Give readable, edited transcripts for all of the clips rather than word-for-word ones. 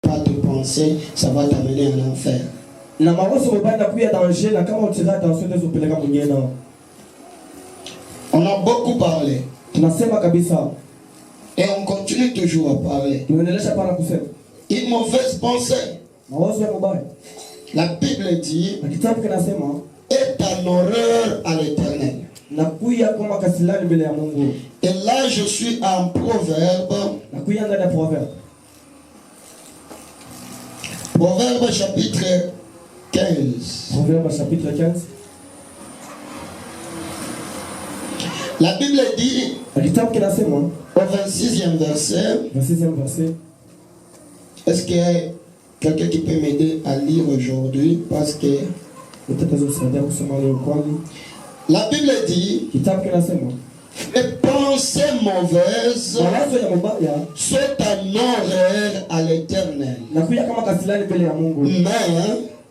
pas te penser, ça va t'amener en enfer. On a beaucoup parlé. Et on continue toujours à parler. Une mauvaise pensée. La Bible dit est en horreur à l'Éternel. Et là je suis en Proverbe. Proverbe chapitre 15. Proverbe chapitre 15. La Bible dit au 26e verset. Est-ce qu'il y a quelqu'un qui peut m'aider à lire aujourd'hui? Parce que la Bible dit les pensées mauvaises sont en horreur à l'Éternel.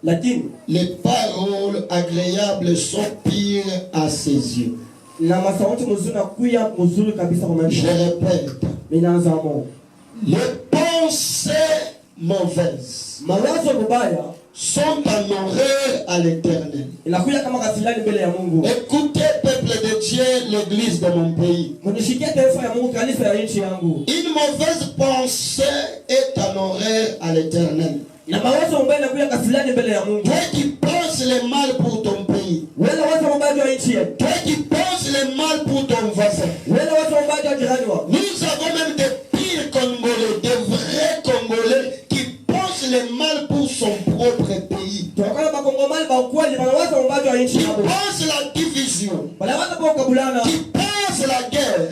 Mais les paroles agréables sont pires à ses yeux. Je répète, les pensées mauvaises sont en horreur à l'Éternel. Écoutez, peuple de Dieu, l'église de mon pays. Une mauvaise pensée est en horreur à l'Éternel. Toi qui penses le mal pour ton pays, toi qui penses le mal pour ton voisin, nous avons même des pires Congolais, des vrais Congolais qui pensent le mal pour son propre pays, qui pensent la division, qui pensent la guerre,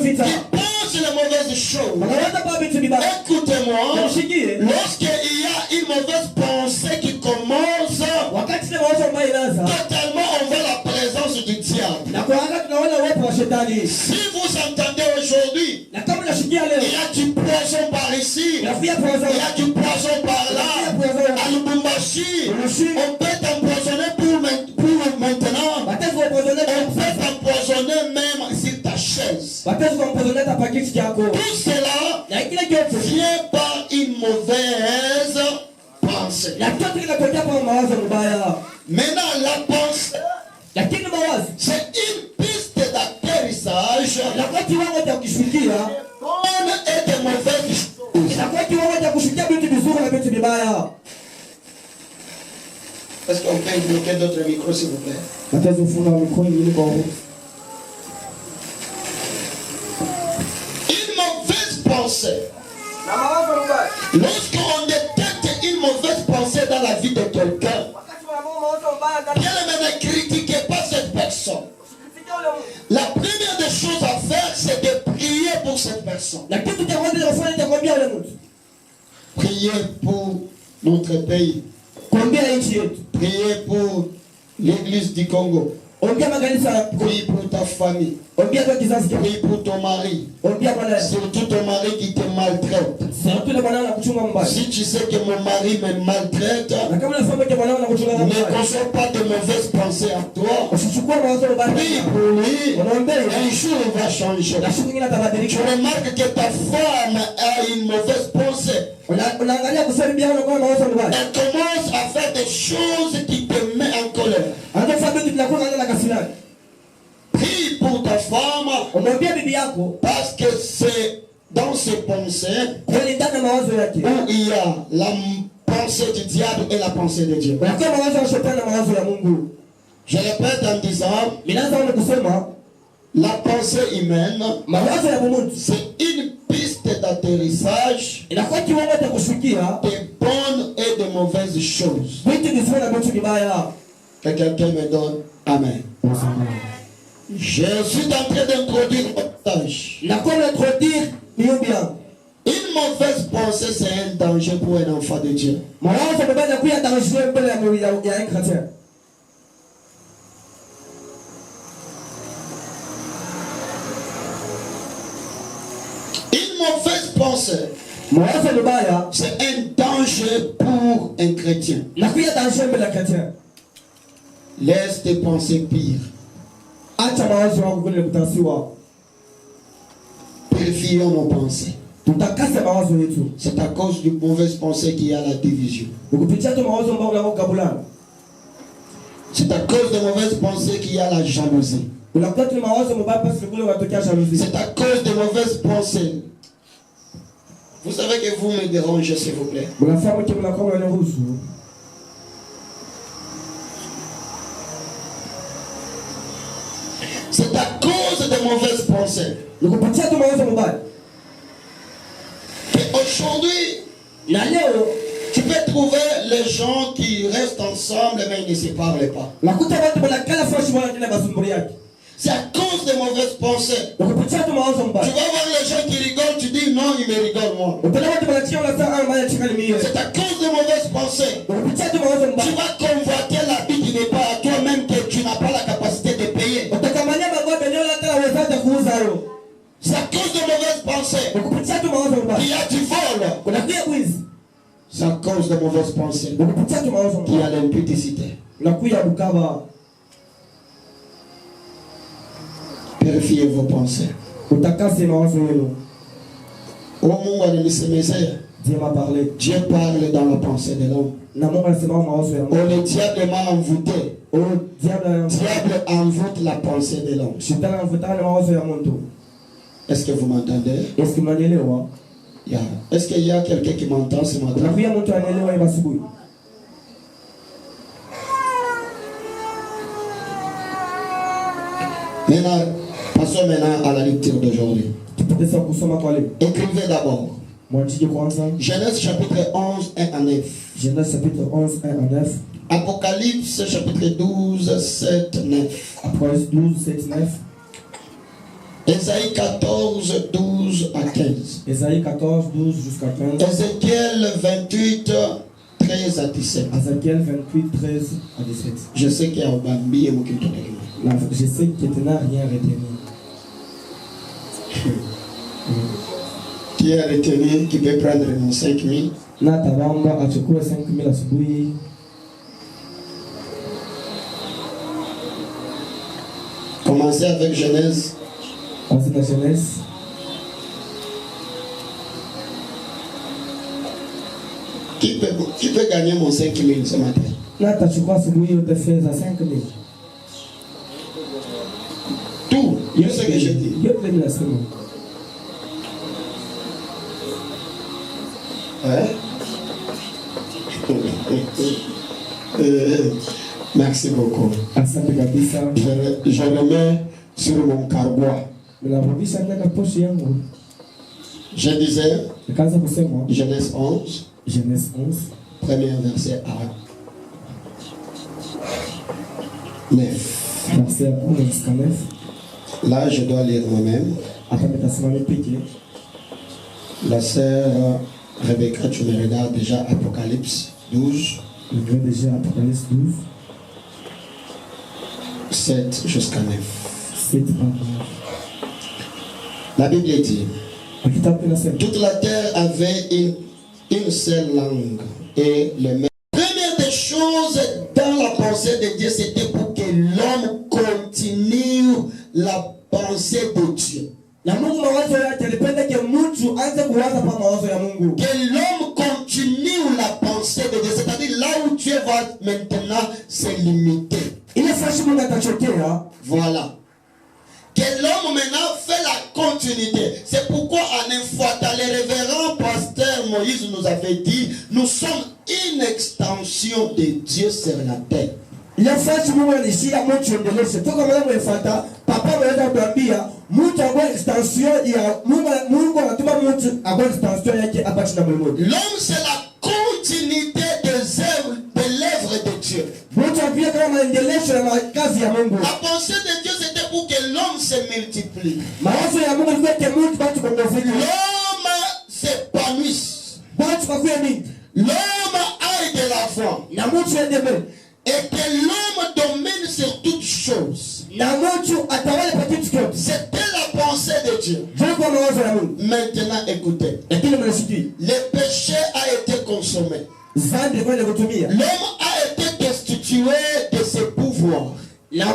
qui pensent les mauvaises choses. Écoutez-moi, lorsqu'il y a une mauvaise pensée qui commence, totalement on voit la présence du diable. Si vous entendez aujourd'hui, il y a du poison par ici, il y a du poison par là, à Lubumbashi, on peut t'empoisonner pour maintenant, on peut t'empoisonner même sur ta chaise. Tout cela vient par une mauvaise pensée. Maintenant, la pensée, c'est une piste d'atterrissage bonne et de mauvaises choses. Est-ce qu'on peut bloquer d'autres micros, s'il vous plaît? Une mauvaise pensée. Lorsqu'on détecte une mauvaise pensée dans la vie de quelqu'un, bien ne critiquez pas cette personne. La première des choses à faire, c'est de prier pour cette personne. Priez pour notre pays. Priez pour l'église du Congo. Prie pour ta famille. Prie pour ton mari. Surtout ton mari qui te maltraite. Si tu sais que mon mari me maltraite, ne conçois pas de mauvaises pensées à toi. Prie pour lui. Un jour il va changer. Tu remarques que ta femme a une mauvaise pensée. Elle commence à faire des choses qui te mettent en colère. Prie pour ta femme, parce que c'est dans ses pensées où il y a la pensée du diable et la pensée de Dieu. Je répète en disant, la pensée humaine, c'est une piste d'atterrissage de bonnes et de mauvaises choses. Que quelqu'un me donne Amen. Je suis en train d'introduire un message. Une mauvaise pensée, c'est un danger pour un enfant de Dieu. Une mauvaise pensée, c'est un danger pour un chrétien. Laisse tes pensées pires. Purifions nos pensées. C'est à cause d'une mauvaise pensée qu'il y a la division. C'est à cause de mauvaises pensées qu'il y a la jalousie. C'est à cause de mauvaises pensées. Vous savez que vous me dérangez, s'il vous plaît. C'est à cause de mauvaises pensées. Aujourd'hui, tu peux trouver les gens qui restent ensemble mais ils ne se parlent pas. C'est à cause de mauvaises pensées. Tu vas voir les gens qui rigolent, tu dis non, ils me rigolent moi. C'est à cause de mauvaises pensées. Tu vas convoiter la vie qui n'est pas à toi-même, que tu n'as pas la capacité de payer. C'est à cause de mauvaises pensées qu'il y a du vol. C'est à cause de mauvaises pensées qu'il y a l'impudicité. Purifiez vos pensées. Dieu m'a parlé. Dieu parle dans la pensée de l'homme. Le diable m'a envoûté. Le diable envoûte la pensée de l'homme. Est-ce que vous m'entendez? Est-ce qu'il y a quelqu'un qui m'entend ce matin? Maintenant, passons maintenant à la lecture d'aujourd'hui. Écrivez d'abord. Genèse chapitre 11, 1 à 9. Genèse chapitre 11, 1 à 9. Apocalypse chapitre 12, 7, 9. Apocalypse 12, 7, 9. Ésaïe 14, 12 à 15. Ésaïe 14, 12 jusqu'à 15. Ézéchiel 28, 13 à 17. Ézéchiel 28, 13 à 17. Je sais qu'il y a un bambi et beaucoup de choses. Je sais que tu n'as rien retenu. Qui a retenu, qui peut prendre mon 5 000? Natabamba achukue 5 000 asubuhi. Commencez avec Genèse. Anza na Genèse. Qui peut gagner mon 5 000 ce matin? Natachukua asubuhi yote fedha 5 000. Tout, tout ce que je dis. Yote ninasema. Merci beaucoup. Asante kabisa. Je le mets sur mon carbois. Je disais Genèse 11, premier verset à 9. Là, je dois lire moi-même. La sœur Rebecca, tu me regardes déjà Apocalypse 12. 7 jusqu'à 9. La Bible dit: toute la terre avait une seule langue et le même. Première des choses dans la pensée de Dieu, c'était pour que l'homme continue la pensée de Dieu. Que l'homme continue la pensée de Dieu, c'est-à-dire là où Dieu va maintenant se limiter. Voilà. Que l'homme maintenant fait la continuité. C'est pourquoi en une fois, dans le révérend pasteur Moïse nous avait dit: nous sommes une extension de Dieu sur la terre. L'homme, c'est la continuité des œuvres, de l'œuvre de Dieu. La pensée de Dieu, c'était pour que l'homme se multiplie. L'homme s'épanouisse. L'homme aille de l'avant. Et que l'homme domine sur toutes choses. C'était la pensée de Dieu. Maintenant, écoutez. Le péché a été consommé. L'homme a été destitué de ses pouvoirs. Qui a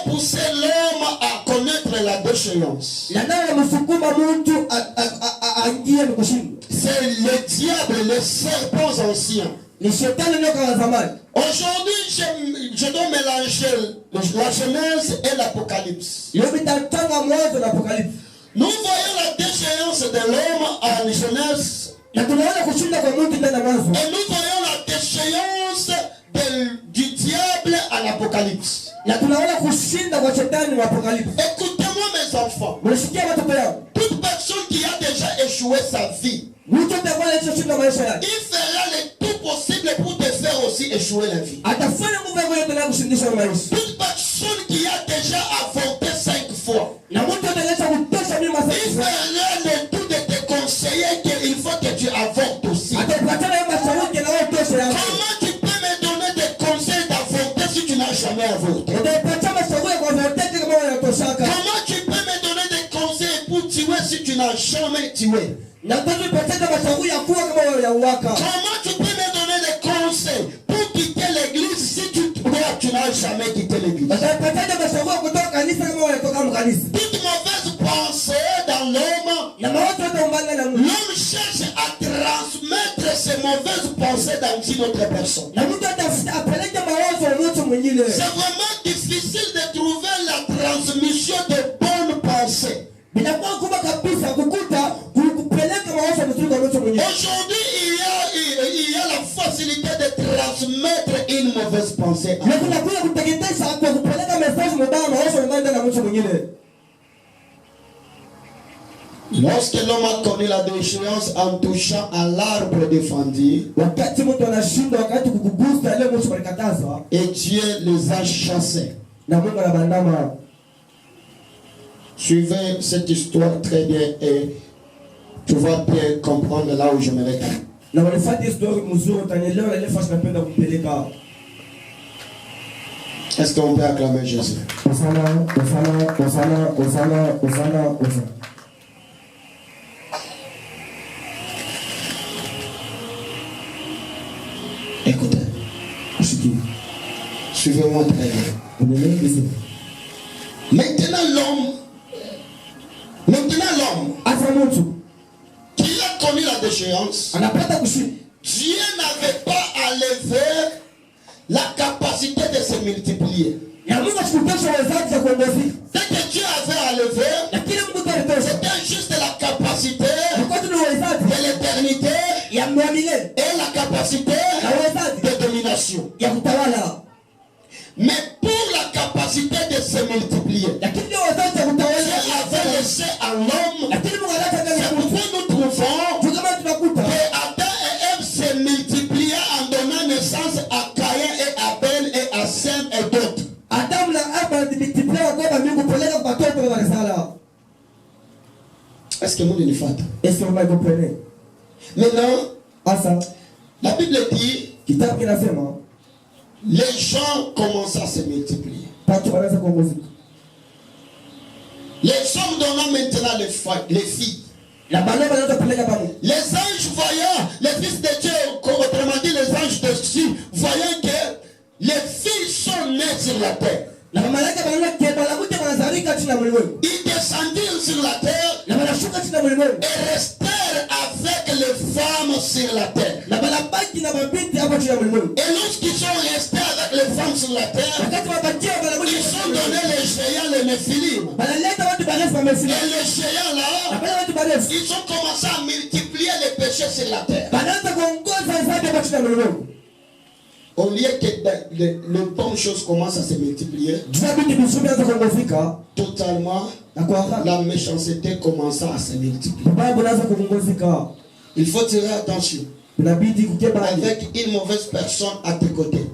poussé l'homme à connaître contre la déchéance. C'est le diable, les serpents anciens. Aujourd'hui, je dois mélanger la Genèse et l'Apocalypse. Nous voyons la déchéance de l'homme en Genèse. Et nous voyons la déchéance du diable en Apocalypse. Écoutez-moi mes enfants. Toute personne qui a déjà échoué sa vie, il fera le tout possible pour te faire aussi échouer la vie. Toute personne qui a déjà avorté 5 fois, il fera le tout de te conseiller qu'il faut que tu avortes aussi. Comment tu peux me donner des conseils d'avorter si tu n'as jamais avorté? Comment tu peux me donner des conseils pour tuer si tu n'as jamais tué? Comment tu peux me donner des conseils pour quitter l'église si tu n'as jamais quitté l'église? Toute mauvaise pensée dans l'homme cherche à transmettre ces mauvaises pensées dans une autre personne. C'est vraiment difficile de trouver la transmission de bonnes pensées. Aujourd'hui, il y a la facilité de transmettre une mauvaise pensée. Lorsque l'homme a connu la déchéance en touchant à l'arbre défendu, et Dieu les a chassés. Suivez cette histoire très bien et tu vas bien comprendre là où je me réclame. Est-ce qu'on peut acclamer Jésus? Écoutez, suivez-moi très bien. Maintenant l'homme qui a connu la déchéance, Dieu n'avait pas enlevé la capacité de se multiplier. Dès que Dieu avait enlevé, c'était juste la capacité de l'éternité et la capacité de domination. Mais pour la capacité de se multiplier, Dieu avait laissé à l'homme. C'est pourquoi nous trouvons que Adam et Ève se multipliaient en donnant naissance à Caïn et Abel et à Sem et d'autres. Est-ce que vous le faites? Est-ce que vous comprenez? Maintenant, la Bible dit les gens commencent à se multiplier. Les hommes donnant maintenant les filles. Les anges voyant, les fils de Dieu, autrement dit les anges de Dieu, voyant que les filles sont nées sur la terre. Ils descendirent sur la terre et restèrent avec les femmes sur la terre. Et lorsqu'ils sont restés avec les femmes sur la terre, ils ont donné les géants, les Néphilim. Et les géants là, ils ont commencé à multiplier les péchés sur la terre. Au lieu que les bonnes choses commencent à se multiplier, totalement, la méchanceté commence à se multiplier. Il faut tirer attention. Avec une mauvaise personne à tes côtés.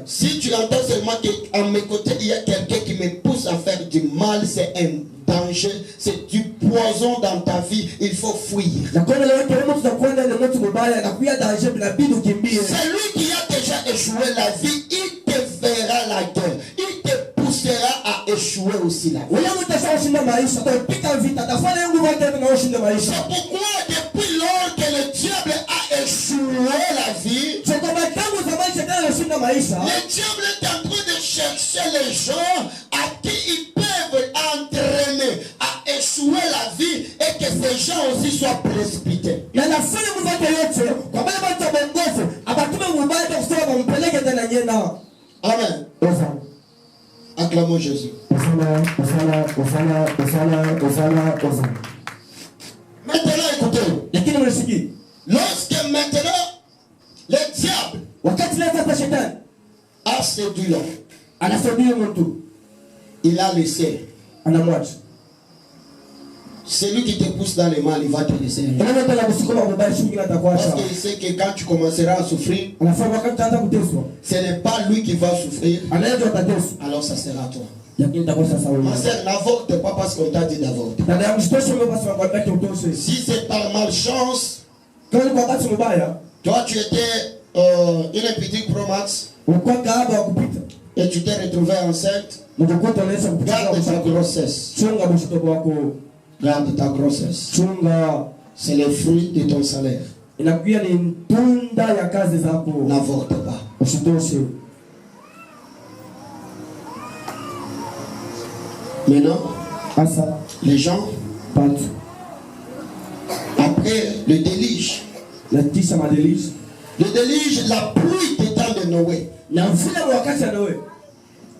Si tu entends seulement qu'à mes côtés il y a quelqu'un qui me pousse à faire du mal, c'est un danger, c'est du poison dans ta vie, il faut fuir. C'est lui qui a déjà échoué la vie, il te fera la guerre, il te poussera à échouer aussi la vie. C'est pourquoi depuis lors que le diable a échoué la vie, le diable est en train de chercher les gens à qui ils peuvent afanye mvate yote kwa bale batu bongofu abatume mubaya kwa kusema bampeleke tena nyena. Amen. Osana. Acclamons Jésus. Osana. Maintenant écoutez. Lakini mnasikia. Lorsque maintenant le diable Wakati leta shetani a séduit l'homme, anaseduia mtu, il a laissé. anamwacha. Celui qui te pousse dans le mal, il va te laisser. Unaona tena kusukuma mbaya shughuli Parce atakuacha. qu'il sait que quand tu commenceras à souffrir, Anafanya wakati utaanza kuteswa. ce n'est pas lui qui va souffrir, Anaenda atateswa. alors ça sera toi. Lakini itakuwa sasa wewe. Ma sœur, n'avorte pas parce qu'on t'a dit d'avorter. Dada yangu sitoshe wewe basi wakwambia utoshe. Si c'est par malchance, Kama ni kwa wakati mbaya, toi tu étais une petite promax ulikuwa kaaba wa kupita. et tu t'es retrouvé enceinte, Mjikuta unaweza kupita garde ta grossesse. chunga mshito wako. Garde ta grossesse. Chunga C'est le fruit de ton salaire. inakuwa ni tunda ya kazi zako. N'avorte pas. Usitoshe. Maintenant, Asa les gens, patu. après le déluge, Na tisha madelisha. la pluie des temps de Noé, Na vile wakati ya Noe.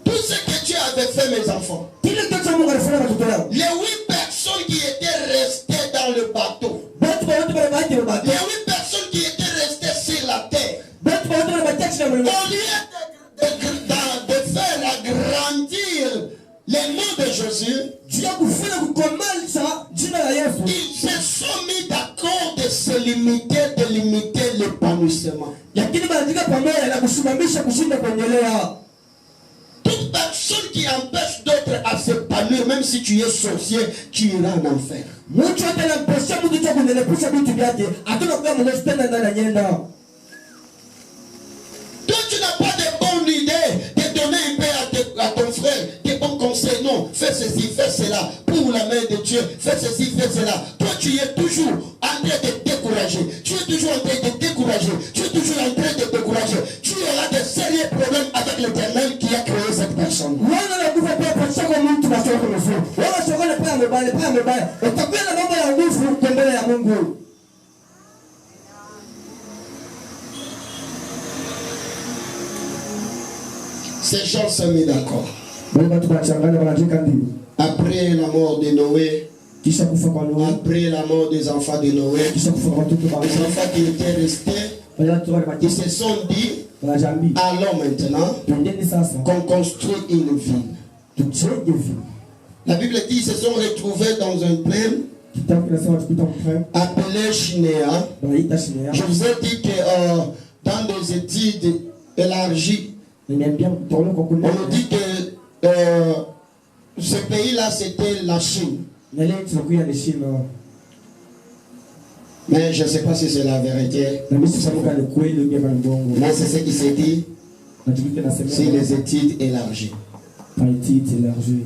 tout ce que Dieu avait fait, mes enfants, Kile kitu Mungu alifanya watoto wao. les 8 personnes qui étaient restées dans le bateau, Watu wote wanabaki les mbaki. 8 personnes qui étaient restées sur la terre, Watu wote wanabaki chini ya au mlima. lieu de faire agrandir le nom de Jésus, Juu ya kufanya kukomalisha jina la Yesu. ils se sont mis d'accord de se limiter, de limiter l'épanouissement. Lakini bandika pamoja na kusimamisha kushinda kuendelea. Toute personne qui empêche d'autres à s'épanouir, même si tu es sorcier, tu iras en enfer. Mtu yote anampesha mtu cha kuendelea vitu vyake, atuna kwa Mungu tena ndani ya nyenda. Toi, tu n'as pas de bonne idée de donner un peu à ton frère, des bons conseils. Non, fais ceci, fais cela, pour la main de Dieu, fais ceci, fais cela. Toi, tu es toujours en train de décourager. Tu es toujours en train de décourager. Tu es toujours en train de décourager. Tu auras de sérieux problèmes avec l'Éternel qui a créé cette personne. Wana na nguvu pia kwa chako mtu na chako mzuri. Wala shogole pia mbaya. Utakuwa na mambo ya nguvu mbele ya Mungu. Ces gens sont mis d'accord. Baba tunachanganya wanataka ndio. Après la mort de Noé, Kisha kufa kwa Noe, après la mort des enfants de Noé, kisha kufa kwa watoto wa les enfants qui étaient restés, ils se sont dit, Jambi. allons maintenant Twendeni sasa. qu'on construit une ville. Tujenge hivi. La Bible dit qu'ils se sont retrouvés dans un plaine Kitabu kinasema tukita mfano. appelé Shinéa. Wanaita Shinea. Je vous ai dit que dans des études élargies, Nimeambia mtaona kwa on kuna. nous dit que ce pays-là, c'était la Chine. Na leo tunakuja ni Shina. Mais je ne sais pas si c'est la vérité. Na mimi sisamuka ni kweli ndio kwa mbongo. Mais c'est ce qui s'est dit Na tukike nasema. sur les études élargies. Parti élargi.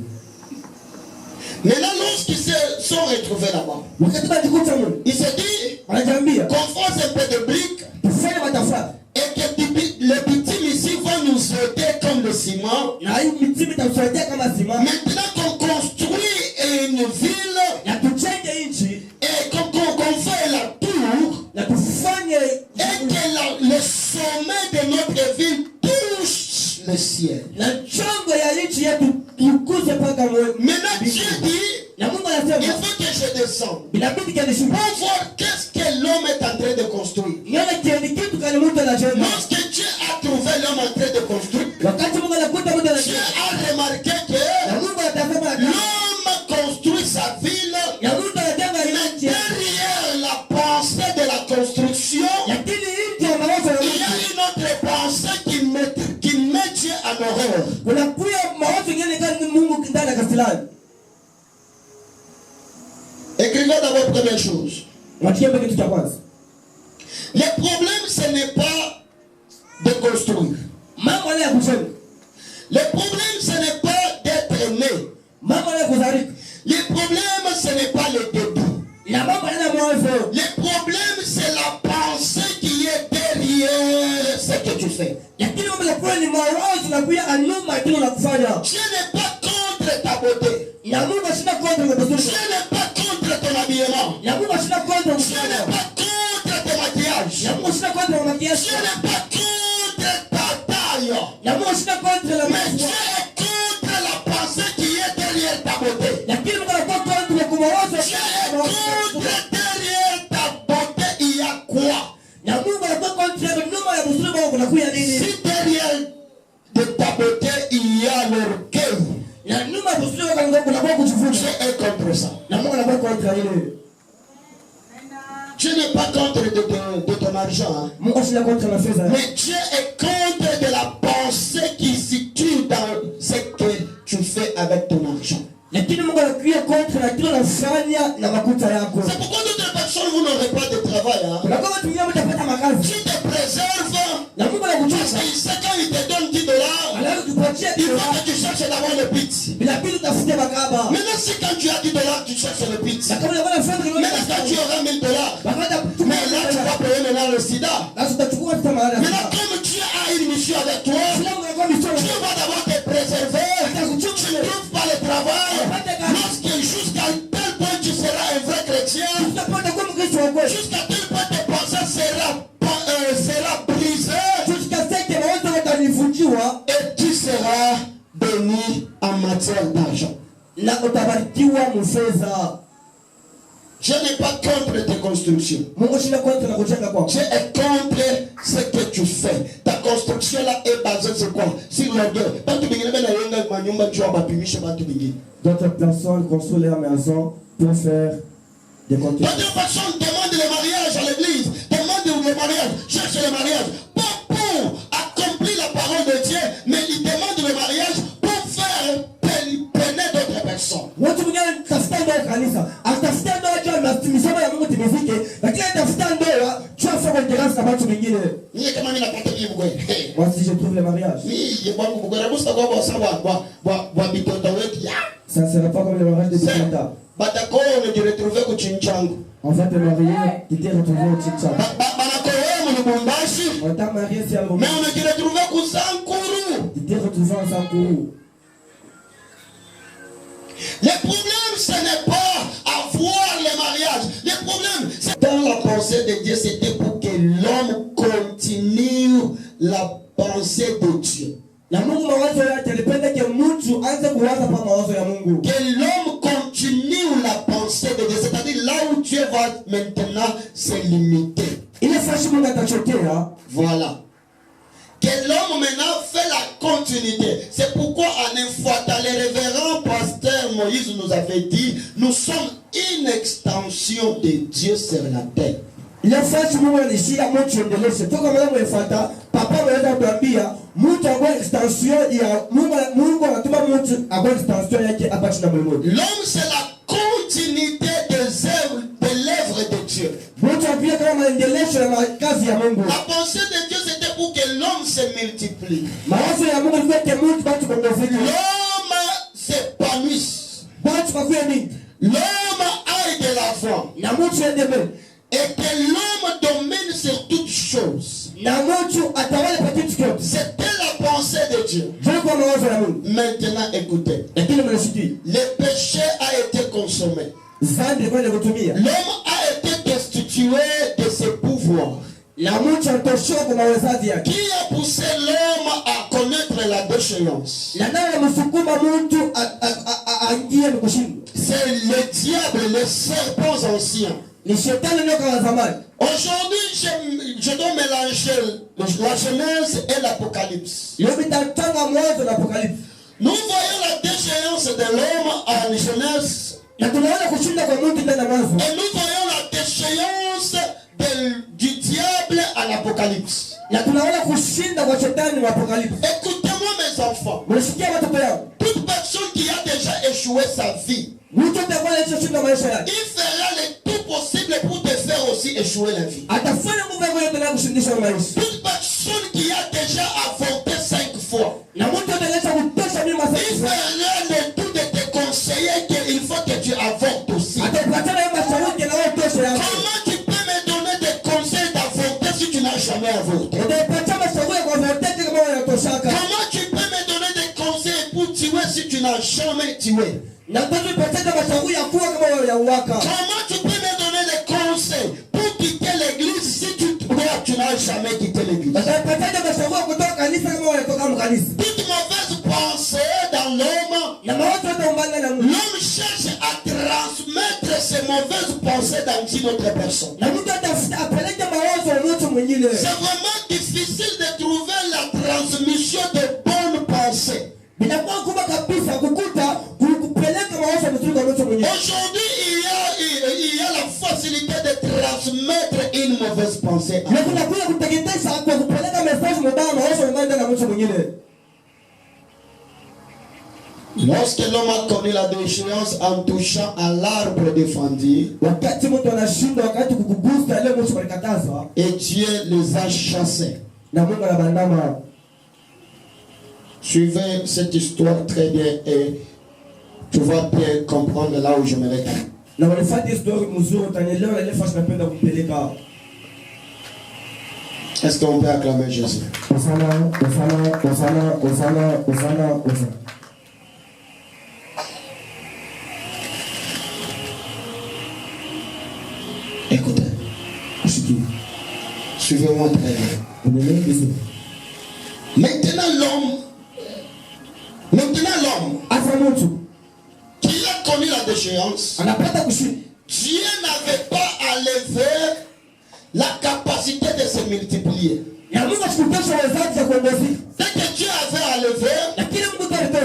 Maintenant, lorsqu'ils se sont retrouvés là-bas, Wakati bajikuta mwe. il s'est dit Wanajambia. qu'on fasse un peu de briques Tufanye matafari. et que les petits missiles vont nous aider comme le ciment. Na hii mitimi itamsaidia kama zima. Maintenant qu'on construit une ville Na tujenge nchi. et qu'on fait la tour Na tufanye et que le sommet de notre ville touche le ciel. na chongo ya nchi yetu tukuze paka mwe. Maintenant Dieu dit, Na Mungu il anasema faut que je descende inabidi kanishuka. pour voir qu'est-ce que l'homme est en train de construire. Yale kieni kitu kani mtu anajenga. Lorsque Dieu a trouvé l'homme en train de construire, Wakati Mungu anakuta mtu Dieu anajenga. a remarqué Na que Mungu anasema l'homme construit sa ville, ya mtu anajenga mais nchi. derrière la pensée de la construction, Lakini nchi ya mawazo ya il y a mtu. une autre pensée qui met Dieu en horreur. Kuna kuya mawazo ngine kani Mungu ndani ya kasilani. Écrivez d'abord première chose. Wakiembe kitu cha kwanza. Le problème, ce n'est pas de construire. Mambo ya kujenga. Le problème, ce n'est pas d'être né. Mambo ya kuzalika. Le problème, ce n'est pas le début. Ya mambo ya mwanzo. Le problème, c'est la pensée qui est derrière ce que tu fais. Lakini mambo ya kweli ni mawazo na kuya anuma kile unakufanya. Dieu n'est pas contre ta beauté. Ya Mungu ashina kontra kwa Dieu tatizo. n'est pas contre ton habillement. Ya Mungu ashina kontra Dieu n'est kwa pas contre Yesu. Je n'ai pas contre ta taille. Na Mungu sina contre la Mais macho. Dieu est contre la pensée qui est derrière ta beauté. Lakini Mungu anakuwa contre kwa mawazo. Dieu est contre derrière ta beauté, il y a quoi? Na Mungu anakuwa contre nyuma ya mzuri wako kunakuya nini? Si derrière de ta beauté, il y a l'orgueil. Na nyuma ya mzuri wako kunakuwa kujivunia. Dieu est contre ça. Na Mungu anakuwa contre ile. Tu n'es pas contre de ton argent. Hein? Mungu sina contre la fedha. Mais Dieu est contre de la pensée qui se situe dans ce que tu fais avec ton argent. Lakini Mungu anakuwa contre na kile unafanya na makuta yako. C'est pourquoi d'autres personnes, vous n'aurez pas de travail. Hein? Kuna kama watu wengine watapata makazi. Tu te préserves. Na Mungu Parce anakuchunga. qu'il sait quand il te donne $10, Alafu tupatie il dola. faut que tu cherches d'abord le pit. Bila pili utafute makaba. Maintenant, si quand tu as $10, tu cherches le pit. Na kama unataka fedha kidogo. Maintenant, quand tu auras $1000, Bakata mais là, tu vas payer maintenant le sida. Sasa utachukua hata mahali. Maintenant, comme Dieu a une mission avec toi, Sina Mungu anakuwa mishoni. Dieu va d'abord te préserver. Tu ne Atakuchunga. trouves pas le travail. Lorsque jusqu'à tel point tu seras un vrai chrétien, Utapata kwa Mkristo wa kweli. jusqu'à tel point tes pensées sera brisée Jusqu'à ce que mawazo yatanivunjiwa et tu seras béni en matière d'argent. na utabarikiwa mfedha. Je n'ai pas contre tes constructions. Mungu sina contre na kujenga kwako. Je est contre ce que tu fais. Ta construction là est basée sur quoi? Sur l'orgueil. Bantu bingine bena yenga manyumba tu abapimisha bantu bingine. D'autres personnes construisent leur maison pour faire des constructions. D'autres personnes demandent le mariage à l'église, demandent le mariage, cherchent le mariage, pas pour accomplir la parole de Dieu, mais ils demandent le mariage pour faire peiner d'autres personnes. Watu wengine tafuta ndoa kanisa. Atafuta ndoa juu na tumisema ya Mungu timizike. Lakini atafuta ndoa juu afanye konferensi na watu wengine. Ni kama mimi napata hivi bwana. Moi si je trouve le mariage. Ni wangu bwana busa kwa sababu wa bitoto wetu. Ça ne sera pas comme le mariage de Bikota. Batako on te retrouver ku Chinchangu. On va te marier, tu t'es retrouvé au Chinchangu. Banako wewe mu Lubumbashi. On t'a marié si à Mais on te retrouver ku Sankuru. tu t'es retrouvé en Sankourou. Le problème, ce n'est pas avoir le mariage. Le problème, c'est dans la pensée de Dieu, c'était pour que l'homme continue la pensée de Dieu. Na Mungu mawazo yake alipenda ke mtu aanze kuwaza pa mawazo ya Mungu. Que l'homme continue la pensée de Dieu. C'est-à-dire là où Dieu va maintenant se limiter. Ile fashi Mungu atachotea. Voilà. Que l'homme maintenant fait la continuité. C'est pourquoi en une fois, dans le révérend pasteur Moïse nous avait dit, nous sommes une extension de Dieu sur la terre. Ile fashi Mungu anishia mtu endeleshe. Toka mlango efata, papa anaweza kuambia mtu akwa extension ya Mungu anatuma mtu akwa extension yake hapa chini mwenu. L'homme c'est la continuité des œuvres, de l'œuvre de Dieu. Mtu apia kama maendelesho ya kazi ya Mungu. La pensée de Dieu c'était pour que l'homme se multiplie. Mawazo ya Mungu ilikuwa ke mtu batu kuongezeka. L'homme s'épanouisse. Batu bakuye nini? L'homme aille de l'avant. Na mtu ende mbele. Et que l'homme domine sur toutes choses. Na mtu atawale pa kitu chote. C'était la pensée de Dieu. Ndio kwa mawazo ya Mungu. Maintenant écoutez. Lakini mnasikia. Le péché a été consommé. Zambi kwenda kutumia. L'homme a été destitué de ses pouvoirs. Na mtu atoshoka kwa mawezaji yake. Qui a poussé l'homme à connaître la déchéance? Na nani amsukuma mtu aingie mkushindwa? C'est le diable, les serpents anciens. Ni shetani ndio kwa zamani. Aujourd'hui, je dois mélanger la Genèse et l'Apocalypse. Leo nitatanga mwanzo na Apocalypse. Nous voyons la déchéance de l'homme en Genèse. Na tunaona kushinda kwa Mungu ndani ya mwanzo. Et nous voyons la déchéance du diable en Apocalypse. Na tunaona kushinda kwa shetani wa Apocalypse. Écoutez-moi mes enfants. Mnasikia watoto yangu? Toute personne qui a déjà échoué sa vie, Mtu atakuwa anashinda maisha yake. il fera le tout possible pour te faire aussi échouer la vie. Atafanya nguvu yake yote kushindisha maisha. Toute personne qui a déjà avorté 5 fois, Na mtu ataleta kutosha mimi il masaibu. fera le tout de te conseiller qu'il faut que tu avortes aussi. Atapatana na mashauri na wewe tosha yako. Comment tu peux me donner des conseils d'avorter si tu n'as jamais avorté? Utapata mashauri kwa wote kama wanatoshaka. Comment tu peux me donner des conseils pour tuer si tu n'as jamais tué? Na bado utapata mashauri ya kuwa kama wale ya uwaka. Comment tu peux me donner des conseils pour quitter l'église si tu n'as n'a jamais quitté l'église. Toute mauvaise pensée dans l'homme cherche à transmettre ces mauvaises pensées dans une autre personne. C'est vraiment difficile de trouver la transmission de bonnes pensées. Aujourd'hui, il y a la facilité de transmettre une mauvaise pensée. Lorsque l'homme a connu la déchéance en touchant à l'arbre défendu, et Dieu les a chassés. Suivez cette histoire très bien et tu vas bien comprendre là où je me retrouve. Est-ce qu'on peut acclamer Jésus? Écoutez, suivez-moi très bien. Maintenant l'homme qui a connu la déchéance, Dieu n'avait pas enlevé la capacité de se multiplier. Dès que Dieu avait enlevé,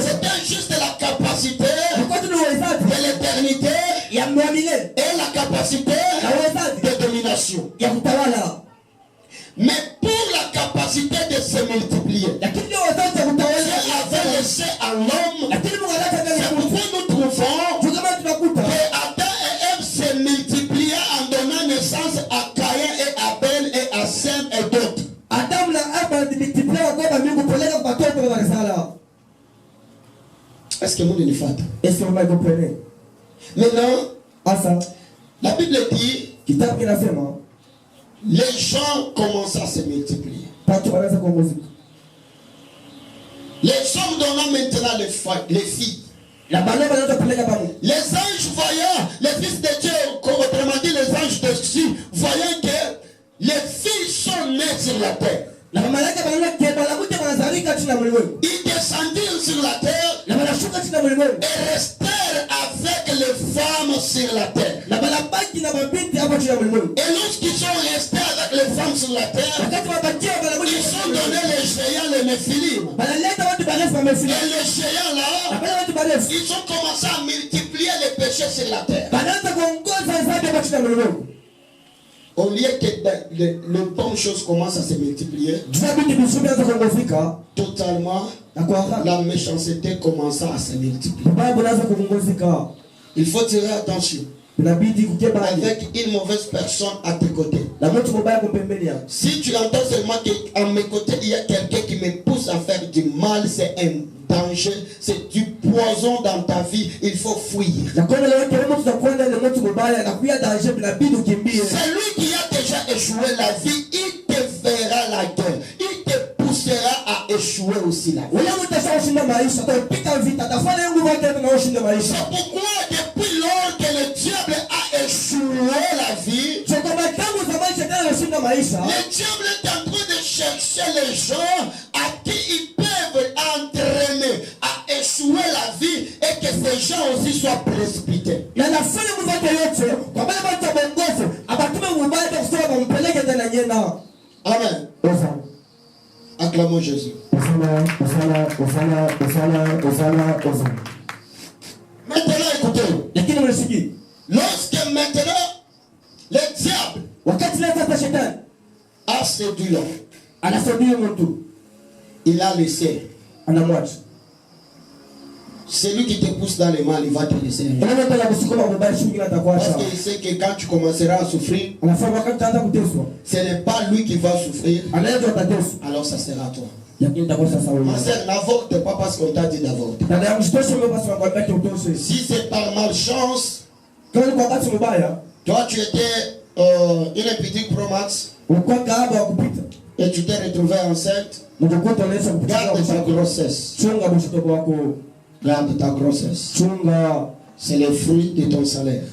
c'était juste la capacité de l'éternité et la capacité de domination. Mais pour la capacité de se multiplier, Dieu avait laissé à l'homme. C'est pourquoi nous trouvons que Adam et Ève se multipliaient en donnant naissance à Caïn et Abel et à Sem et d'autres. Est-ce que vous le faites? Est-ce que vous comprenez? Maintenant, la Bible dit les gens commencent à se multiplier. Les hommes donnant maintenant les filles. Les anges voyant, les fils de Dieu, autrement dit les anges de Dieu, voyant que les filles sont nées sur la terre. Ils descendirent sur la terre et restèrent avec les femmes sur la terre. Et lorsqu'ils sont restés avec les femmes sur la terre, ils ont donné les géants, les Néphilim. Et les géants là, ils ont commencé à multiplier les péchés sur la terre. Au lieu que les bonnes choses commencent à se multiplier, totalement, la méchanceté commence à se multiplier. Il faut tirer attention. Avec une mauvaise personne à tes côtés. Si tu entends seulement qu'à mes côtés il y a quelqu'un qui me pousse à faire du mal, c'est un danger, c'est du poison dans ta vie, il faut fuir. C'est lui qui a déjà échoué la vie, il te fera la guerre, il te poussera à échouer aussi la vie. C'est pourquoi depuis lors que le diable a échoué la vie, le diable est en train de chercher les gens à qui ils peuvent entraîner à échouer la vie et que ces gens aussi soient précipités. Amen. Acclamons Jésus. Maintenant écoutez. Lorsque maintenant le diable a séduit l'homme, il a laissé. Celui qui te pousse dans les mal, il va te laisser. Parce qu'il sait que quand tu commenceras à souffrir, ce n'est pas lui qui va souffrir, alors ça sera toi. Ma soeur, n'avorte pas parce qu'on t'a dit d'avorter. Si c'est par malchance, toi tu étais une petite promax et tu t'es retrouvé enceinte, garde ta grossesse. Garde ta grossesse. C'est le fruit de ton salaire.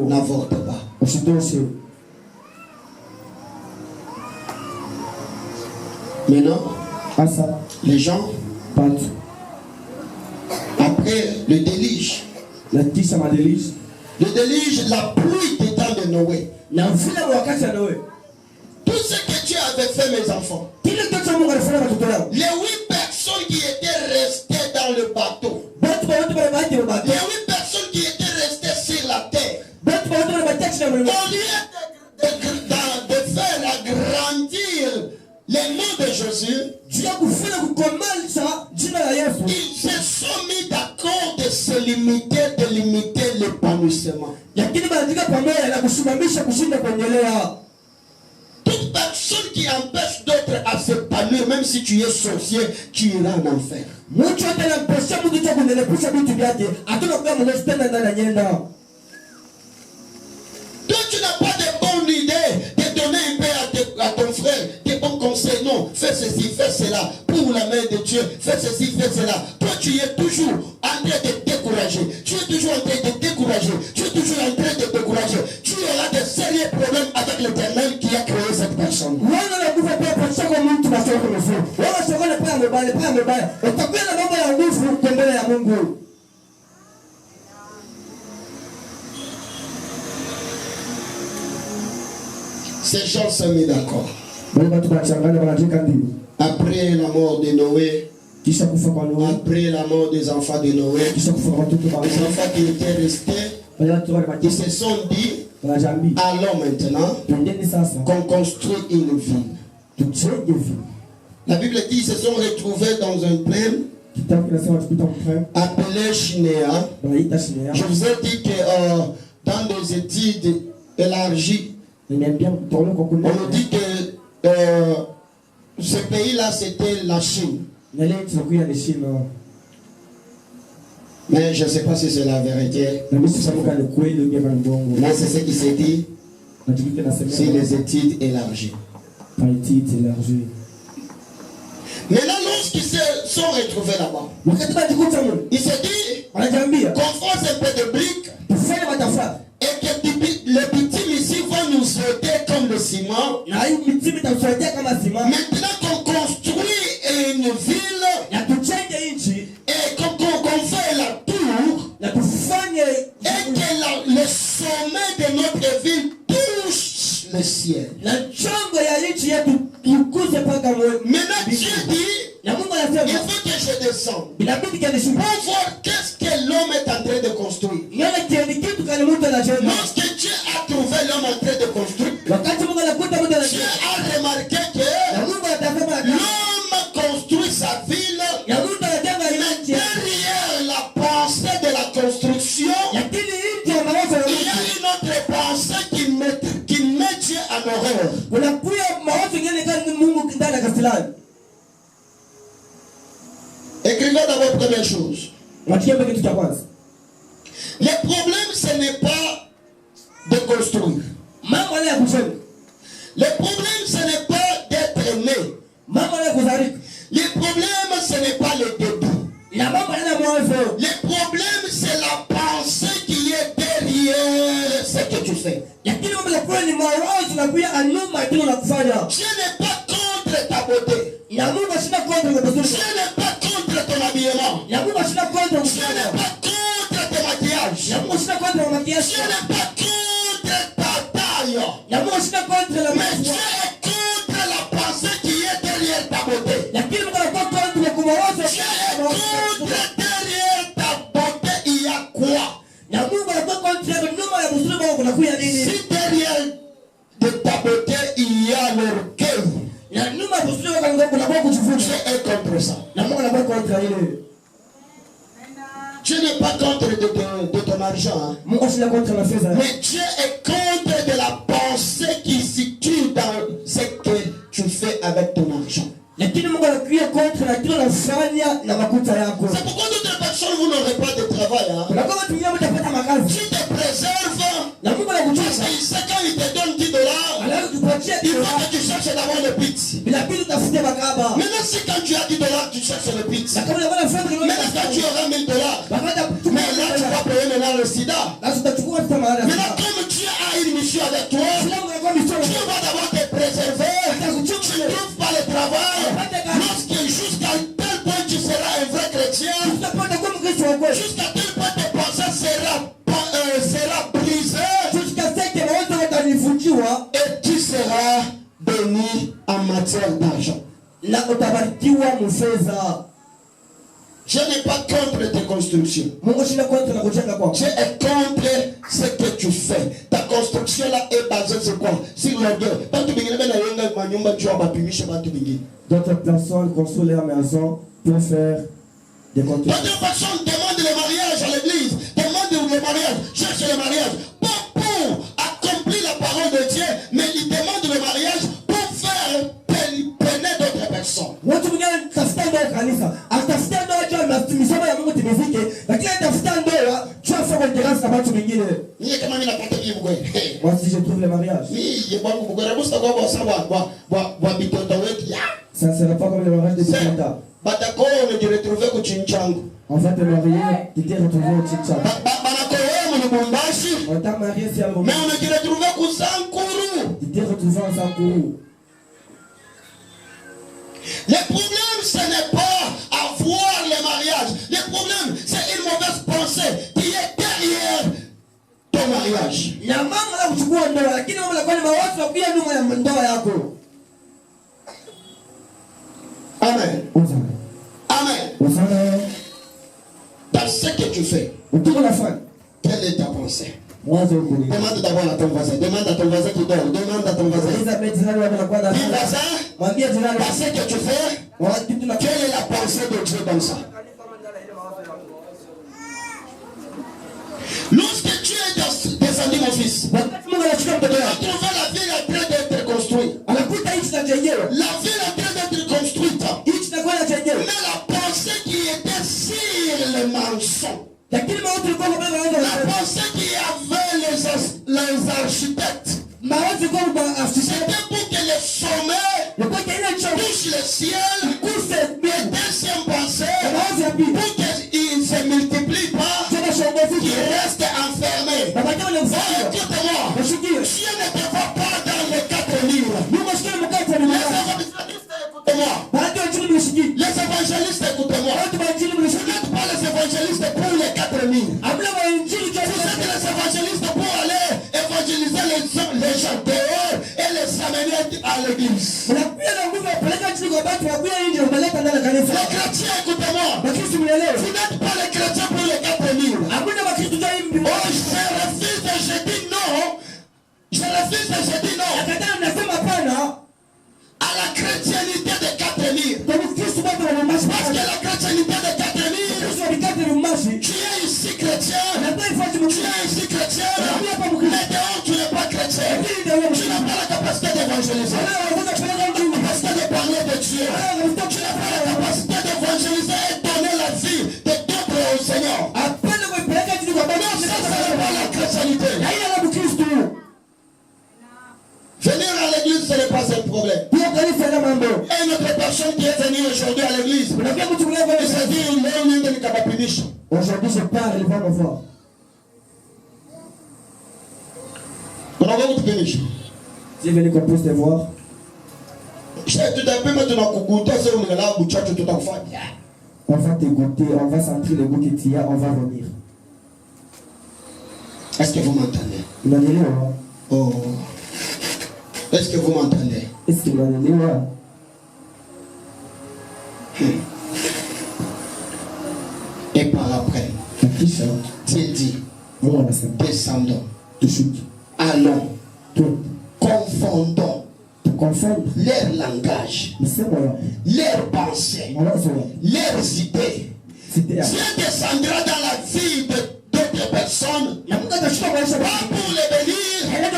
N'avorte pas. Maintenant, les gens, après le déluge, la pluie des temps de Noé, tout ce que Dieu avait fait, mes enfants, les 8 personnes qui étaient restées dans le bateau, les 8 personnes qui étaient restées sur la terre, au lieu de faire agrandir les noms de Jésus, ils se sont mis d'accord de se limiter, de limiter l'épanouissement. Toute personne qui empêche d'autres à s'épanouir, même si tu es sorcier, tu iras en enfer. Toi, tu n'as pas de bonne idée de donner un peu à ton frère, des bons conseils. Non, fais ceci, fais cela, pour la main de Dieu, fais ceci, fais cela. Toi, tu es toujours en train de décourager. Tu es toujours en train de décourager. Tu es toujours en train de décourager. Tu auras de sérieux problèmes avec l'Éternel qui a créé cette personne. Ces gens sont mis d'accord. Après la mort de Noé, après la mort des enfants de Noé, les enfants qui étaient restés, ils se sont dit, allons maintenant qu'on construit une ville. La Bible dit qu'ils se sont retrouvés dans un plaine appelé Shinéa. Je vous ai dit que dans des études élargies, on nous dit que ce pays-là, c'était la Chine. Mais je ne sais pas si c'est la vérité. Mais c'est ce qui s'est dit sur les études élargies. Maintenant, lorsqu'ils se sont retrouvés là-bas, il s'est dit qu'on fasse un peu de briques et que les petits ici vont nous aider comme le ciment. Maintenant qu'on construit une ville et qu'on fait la tour et que le sommet de notre ville touche le ciel. Maintenant Dieu dit, il faut que je descende pour voir qu'est-ce que l'homme est en train de construire. Lorsque Dieu a trouvé l'homme en train de construire, Dieu a remarqué que l'homme construit sa ville, mais derrière la pensée de la construction, il y a une autre pensée qui met Dieu en horreur. Écrivez d'abord première chose. Le problème, ce n'est pas de construire. Le problème, ce n'est pas d'être né. Le problème, ce n'est pas le début. Le problème, c'est la pensée qui est derrière ce que tu fais. Dieu n'est pas contre ta beauté. Dieu n'est pas contre ton habillement. Dieu n'est pas contre tes maquillages. Dieu n'est pas contre ta taille. Mais Dieu est contre la pensée qui est derrière ta beauté. Dieu est contre derrière ta beauté, il y a quoi? Si derrière de ta beauté, il y a l'orgueil, Dieu est contre ça. Dieu n'est pas contre de ton argent, hein? Mais Dieu est contre de la pensée qui se situe dans ce que tu fais avec ton argent. C'est pourquoi d'autres personnes, vous n'aurez pas de travail, hein? Tu te préserves parce qu'il sait quand il te donne $10, il faut que tu cherches d'abord le pit. Maintenant, si quand tu as $10, tu cherches le pit. Maintenant, quand tu auras $1000, mais là, tu vas payer maintenant le sida. Maintenant, comme Dieu a une mission avec toi, tu vas d'abord te préserver. Tu ne trouves pas le travail. et tu seras béni en matière d'argent. Je n'ai pas contre tes constructions. Je est contre ce que tu fais. Ta construction là est basée sur quoi? Sur l'orgueil. D'autres personnes construisent leur maison pour faire des constructions. D'autres personnes demandent le mariage à l'église. Demandent le mariage. Cherchent le mariage. Pas pour accomplir la parole de Dieu, mais ils demandent le mariage pour faire peiner d'autres personnes. Moi si je trouve le mariage, ça ne sera pas comme le mariage de Bikota. On va te marier, tu t'es retrouvé au Tchinchang. On t'a marié ici à Lomé. Tu t'es retrouvé en Sankourou. Le problème, ce n'est pas avoir le mariage. Le problème, c'est une mauvaise pensée qui est derrière ton mariage. Amen. Amen. Dans ce que tu fais, quelle est ta pensée? Demande d'abord à ton voisin. Demande à ton voisin qui dort. Demande à ton voisin. Dis voisin, dans ce que tu fais, quelle est la pensée de Dieu dans ça? Lorsque tu es descendu, mon fils, tu as trouvé la ville en train d'être construite. La ville en train d'être construite. Mais la pensée qui était sur le mensonge, la pensée qui avait les architectes, c'était pour que les sommets touchent le ciel. Et deuxième pensée, pour qu'ils ne se multiplient pas, qu'ils restent enfermés. Écoute-moi, Dieu ne te voit pas dans les 4 livres. Les évangélistes, écoutez-moi. Vous n'êtes pas les évangélistes pour les 4 livres. Vous êtes les évangélistes pour aller évangéliser les gens dehors et les amener à l'église. Les chrétiens, écoutez-moi. Vous n'êtes pas les chrétiens pour les 4 livres. Oh, je refuse et je dis non. Je refuse et je dis non à la chrétienté de 4 livres. Parce que la chrétienté de 4 livres, tu es ici chrétien, tu es ici chrétien, mais dehors tu n'es pas chrétien. Tu n'as pas la capacité d'évangéliser, tu n'as pas la capacité de parler de Dieu, tu n'as pas la capacité d'évangéliser et donner la vie de d'autres au Seigneur. Non, ça c'est pas la chrétienté. Venir à l'église, ce n'est pas un problème. Et notre personne qui est venue aujourd'hui à l'église, il s'est dit, aujourd'hui je pars, il va me voir. Tu es venu qu'on puisse te voir. On va te goûter, on va sentir le goût que tu as, on va venir. Est-ce que vous m'entendez? Oh. Est-ce que vous m'entendez? Est-ce que vous m'entendez? Et par après, il dit, descendons, allons, confondons leur langage, leurs pensées, leurs idées. Dieu descendra dans la vie d'autres personnes, pas pour les bénir, mais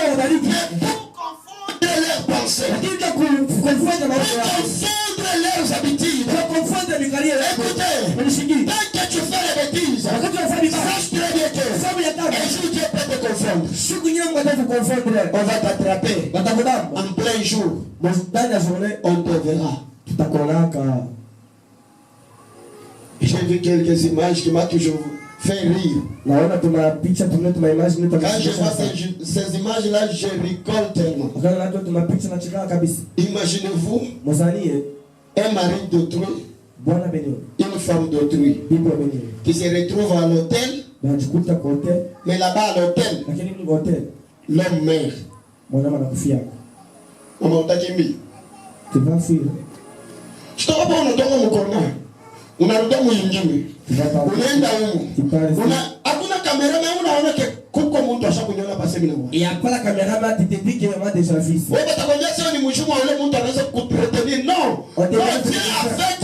pour confondre leurs pensées, pour confondre leurs habitudes. Écoutez, tant que tu fais les bêtises, sache très bien que un jour Dieu peut te confondre. On va t'attraper en plein jour. On te verra. J'ai vu quelques images qui m'ont toujours fait rire. Quand je vois ces images-là, je rigole tellement. Imaginez-vous un mari d'autrui, une femme d'autrui, qui se retrouve à l'hôtel, mais là-bas à l'hôtel, l'homme meurt. Mon âme a confié. Maman, on t'a dit. Tu vas fuir. Je te rappelle, on a donné mon corner. On a donné mon ingénieur. Tu vas pas. On a caméra, mais on a que comme on doit chaque fois passer. Il n'y a pas la caméra, mais tu te dis qu'il y a déjà vu. Oui, mais tu as dit que nous jouons le monde dans ce coup de retenir. Non. Dieu a fait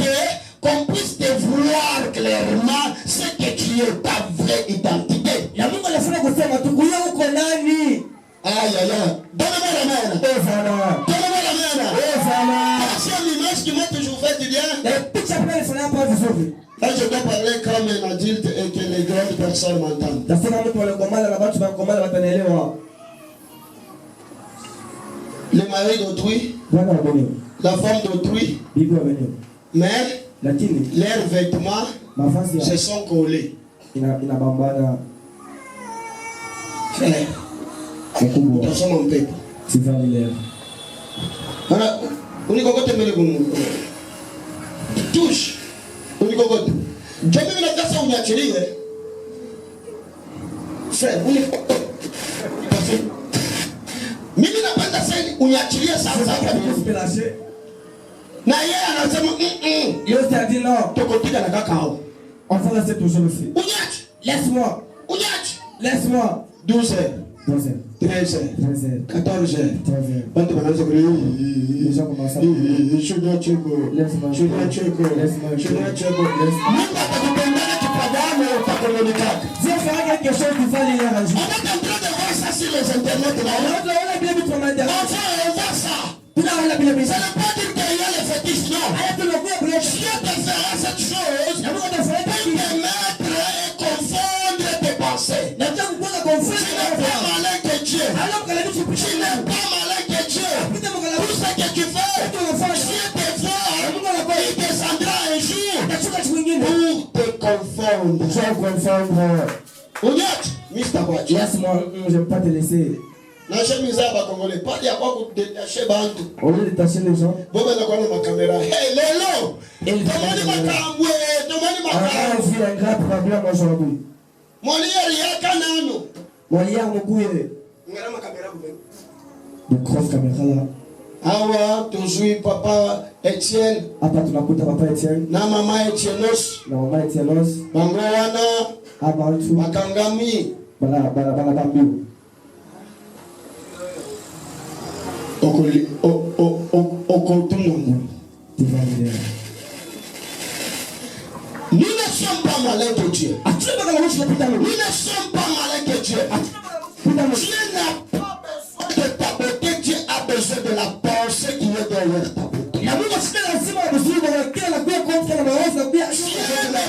qu'on puisse te voir clairement ce que tu es, ta vraie identité. Il y a beaucoup de fois que c'est ma toucouya ou konani. Aïe, aïe, aïe. Donne-moi la main. Donne-moi la main. C'est l'image qui m'a toujours fait du bien. Là, je dois parler comme un adulte et que les grandes personnes m'entendent. Le mari d'autrui, la femme d'autrui, mais leurs vêtements se sont collés. Frère, nous sommes en paix. On y cocotte mais le touche. On y cocotte. Jamais la classe on y a tiré. Frère, on y Mimi n'a pas d'assez, on y a tiré ça. Naïe, on a dit il a dit non. Tu côté dans la cacao. On va rester toujours ici. Laisse-moi. Laisse-moi. 12 heures. 13 heures, 14 heures, quand tu vas dans ce groupe, je suis bien tchéco, je suis bien tchéco. Même pas que tu peux demander, tu peux avoir, mais pas communiquer. Dieu fera quelque chose qui va les arranger. On est en train de voir ça sur les internets là. Enfin, on voit ça. Ça ne veut pas dire qu'il y a les fétiches, non. Dieu te fera cette chose pour te mettre et confondre tes pensées. Tu n'es pas malin que Dieu. Tu n'es pas malin que Dieu. Tout ce que tu fais, Dieu te voit. Il descendra un jour pour te confondre. On y est, Mr. Boachi. Laisse-moi, je ne vais pas te laisser. Nache misaba congolais, pas d'y avoir pour détacher bantu. Au lieu de détacher les gens. Bon ben là ma caméra. Hey Lelo. Tomani makambwe, tomani makambwe. Ah, j'ai un grand problème aujourd'hui. Molière yaka nano. Molière mokouye. Ngara ma caméra vous. De grosse caméra là. Awa tozui papa Etienne. Apa tunakuta papa Etienne. Na mama Etienos. Na mama Etienos. Bango wana. Abantu. Makangami. Bana bambiu. Nous ne sommes pas malins que Dieu. Nous ne sommes pas malins que Dieu. Dieu n'a pas besoin de ta beauté. Dieu a besoin de la pensée qui est derrière ta beauté. Dieu n'est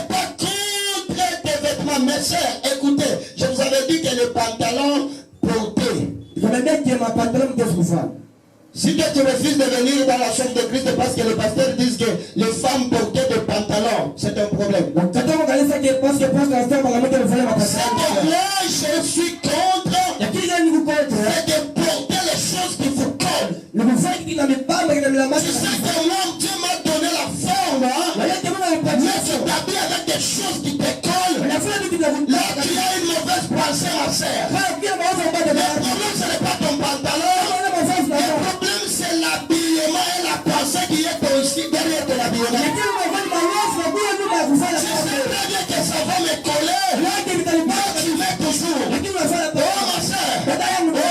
pas contre tes vêtements. Mes sœurs, écoutez, je vous avais dit que le pantalon porté. Si tu refuses de venir dans la chambre de Christ parce que les pasteurs disent que les femmes portaient des pantalons, c'est un problème. C'est que moi je suis contre, c'est de porter les choses qui vous collent. Tu sais que moi Dieu m'a donné la forme, mais tu t'habilles avec des choses qui te collent. Là tu as une mauvaise pensée ma sœur. Le problème ce n'est pas ton pantalon. Le problème c'est l'habillement et la pensée qui est aussi derrière de l'habillement. Je sais très bien que ça va me coller. Mais tu mets toujours. Oh ma soeur,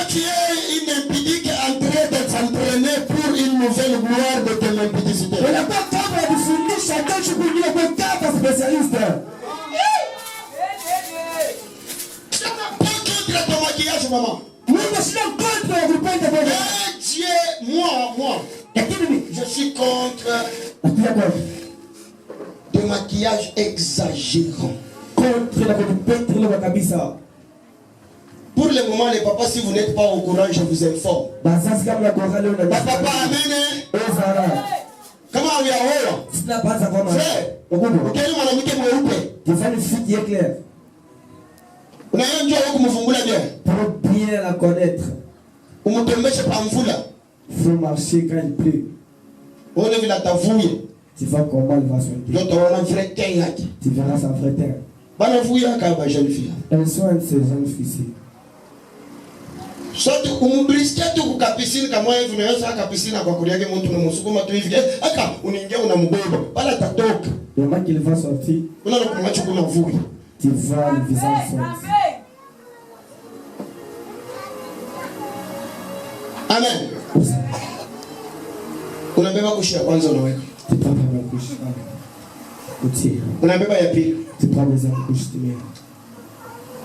tu es une impudique en train de s'entraîner pour une nouvelle gloire de ton impudicité. Ton maquillage, maman. Dieu, moi, je suis contre des maquillages exagérants. Pour le moment, les papas, si vous n'êtes pas au courant, je vous informe. Papa, amen. Comment on y a frère, quel pour bien la connaître. Il faut marcher quand il pleut. Tu vois comment elle va se mettre. Tu verras sa vraie terre. Elle soit une de ces jeunes filles. piscine kama hivi unaweza aka piscine kwa kuliage mtu na msukuma tu hivi. Aka unaingia unambeba. Pala atatoka. Le moment qu'il va sortir, Unaona kumwacha kuna vumbi. tu vois le visage sortir. Amen. Unabeba kushia kwanza unaweka. Tu prends la couche. Côté. Unabeba ya pili. Tu prends les couches, tu mets.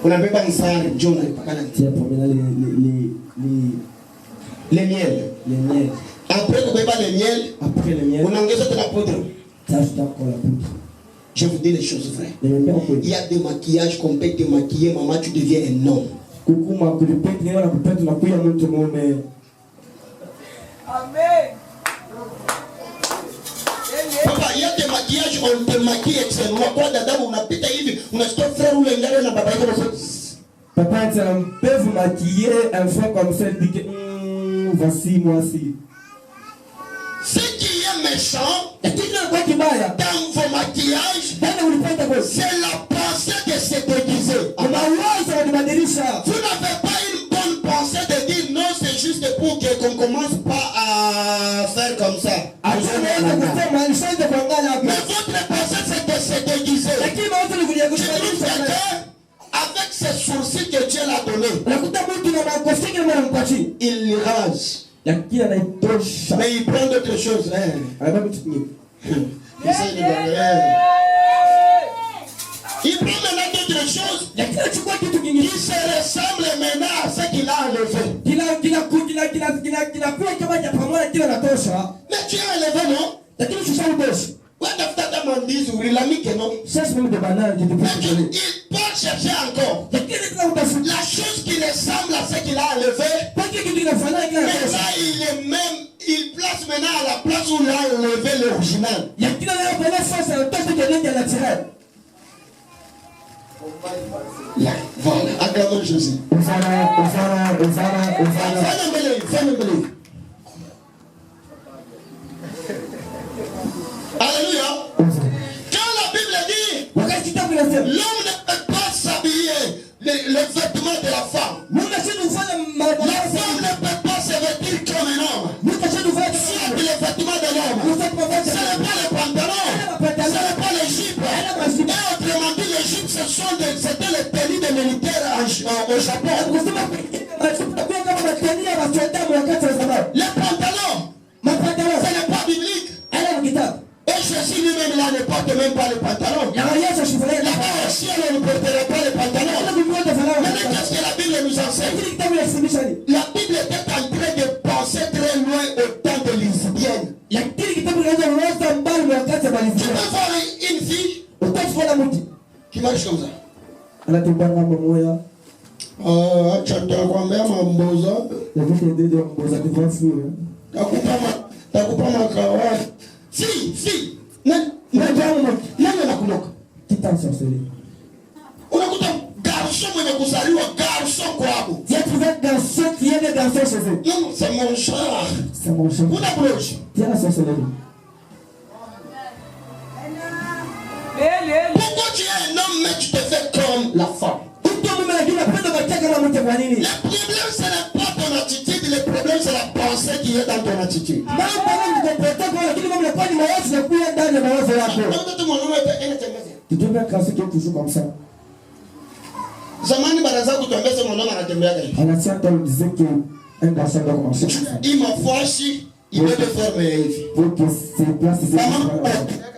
Unabeba nsari njoo unalipakana. Tu as promis Les miel. les miels. Après kubeba les miel, Après le miel, unaongeza tena poudre. tu ajoutes encore la poudre. Je vous dis les choses vraies. Les miels, Il y a des maquillages qu'on peut te maquiller, maman, tu deviens un homme. coucou, ma coupette, tu la coupette, tu n'as pas eu un autre mot, mais. Amen. Papa, il y a des maquillages, on te maquille extrêmement. Toi, dada, on a pété hivi, on a stoppé frère ou l'engrais, on a papa, Papa, on peut vous maquiller un fois comme ça, dit que voici moi si. Ce qui est méchant dans vos maquillages, c'est la pensée de se déguiser. Vous n'avez pas une bonne pensée de dire non, c'est juste pour qu'on commence pas à faire comme ça. Mais votre pensée, c'est de se déguiser. Tu trouves quelqu'un avec ses sourcils que Dieu l'a donné, il les rase. Mais il prend d'autres choses. Il prend maintenant d'autres choses. Il se ressemble maintenant à ce qu'il a enlevé. Mais tu as enlevé, non? Ouais, il a mis que non. Mais il peut chercher encore. La chose qui ressemble à ce qu'il a enlevé, maintenant il place maintenant à la place où il a enlevé l'original. Voilà, acclamons Jésus. Alléluia. Quand la Bible dit l'homme ne peut pas s'habiller les vêtements de la femme. La femme ne peut pas se vêtir comme un homme. C'est les vêtements de l'homme. Ce n'est pas les pantalons. Ce n'est pas les jupes. Et autrement dit, les jupes, c'était les tenues des militaires au Japon. Les pantalons, ce n'est pas biblique. Et Jésus lui-même, il ne porte même pas les pantalons. Là-bas aussi, on ne porterait pas les pantalons. Mais qu'est-ce que la Bible nous enseigne? La Bible était en train de penser très loin au temps de lesbienne. Tu peux voir une fille qui marche comme ça. Fille. Qui t'a sorcelé? Unakuta garçon mwenye kuzaliwa garçon kwako. Tu as trouvé un garçon qui est des garçons chez eux. Non, c'est mon cher. C'est mon cher. Una bloche. Tu as la sorcellerie. Pourquoi tu es un homme mais tu te fais comme la femme? Le problème ce n'est pas ton attitude, le problème c'est la pensée qui est dans ton attitude. Tu dois bien casser quelque chose comme ça. Zamani baraza kutuambia mwanaume anatembea hivi. En ancien temps, on disait qu'un garçon doit commencer comme ça. Il m'affache, il veut te former hivi. Pour que ses places ici.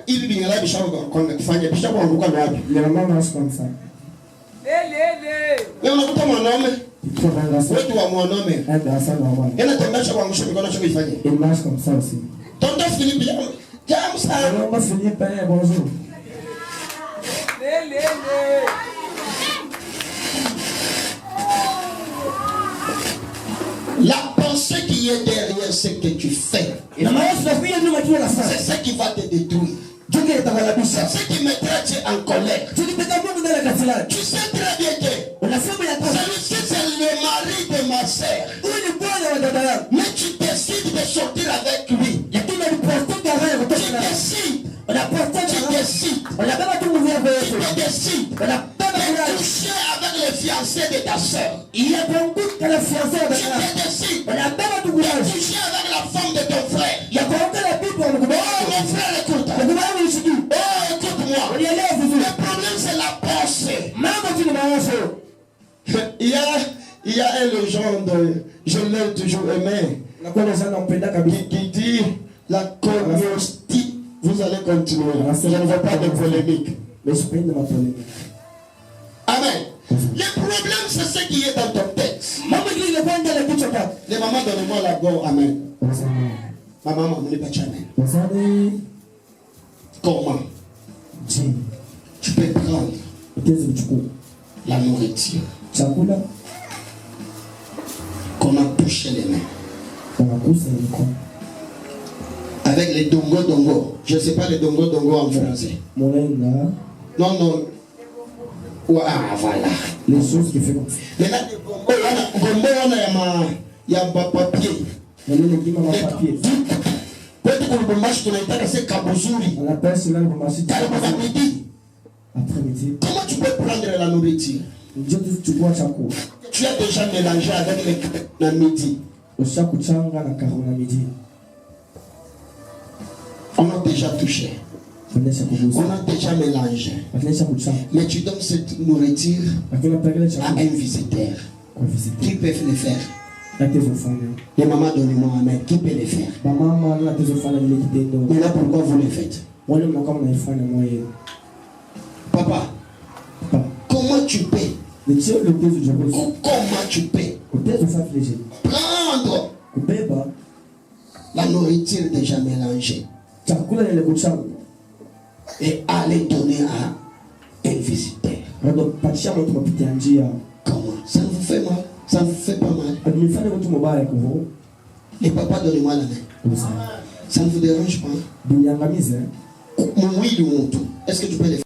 Hivi bingala bishabu kwa kufanya bishabu anguka wapi? Les mamans marchent comme ça. Leo unakuta mwanaume Tu trouves un garçon. wetu wa mwanaume Un garçon normal. anatembea kwa ngusho mikono chako ifanye. Il marche comme ça aussi. Tonton Philippe jam sana. Alors, moi, Philippe, bonjour. La pensée qui est derrière ce que tu fais, c'est ce qui va te détruire. C'est ce qui mettra Dieu en colère. Tu sais très bien que celui-ci c'est le mari de ma sœur. Mais tu décides de sortir avec lui. Tu décides de coucher avec le fiancé de ta sœur. Tu décides de aimé. Qui dit la cognostique. Vous allez continuer. Je ne veux pas de polémique. Mais je peine de ma polémique. Amen. Le problème, c'est ce qui est dans ton texte. Les mamans, donnez-moi la go. Amen. Ma maman, ne pas jamais. Comment tu peux prendre la nourriture qu'on a touché les mains avec les dongo. Je ne sais pas les dongo en français. Non. Ah, voilà. Les choses qui font. Maintenant, il y a un papier. Il y a un papier. On appelle cela le marché après-midi. Comment tu peux prendre la nourriture? Tu as déjà mélangé avec la midi. On a déjà touché. On a déjà mélangé. Mais tu donnes cette nourriture à un visiteur. Qui peut le faire? Les mamans, donnez-moi amen. Qui peut le faire? Mais là, pourquoi vous le faites? Papa, comment tu peux? Comment tu peux prendre la nourriture déjà mélangée et aller donner à un visiteur? Comment? Ça vous fait mal? Ça vous fait pas mal? Et papa, donnez-moi la main. Ça ne vous dérange pas? Oui ou non? Est-ce que tu peux le faire?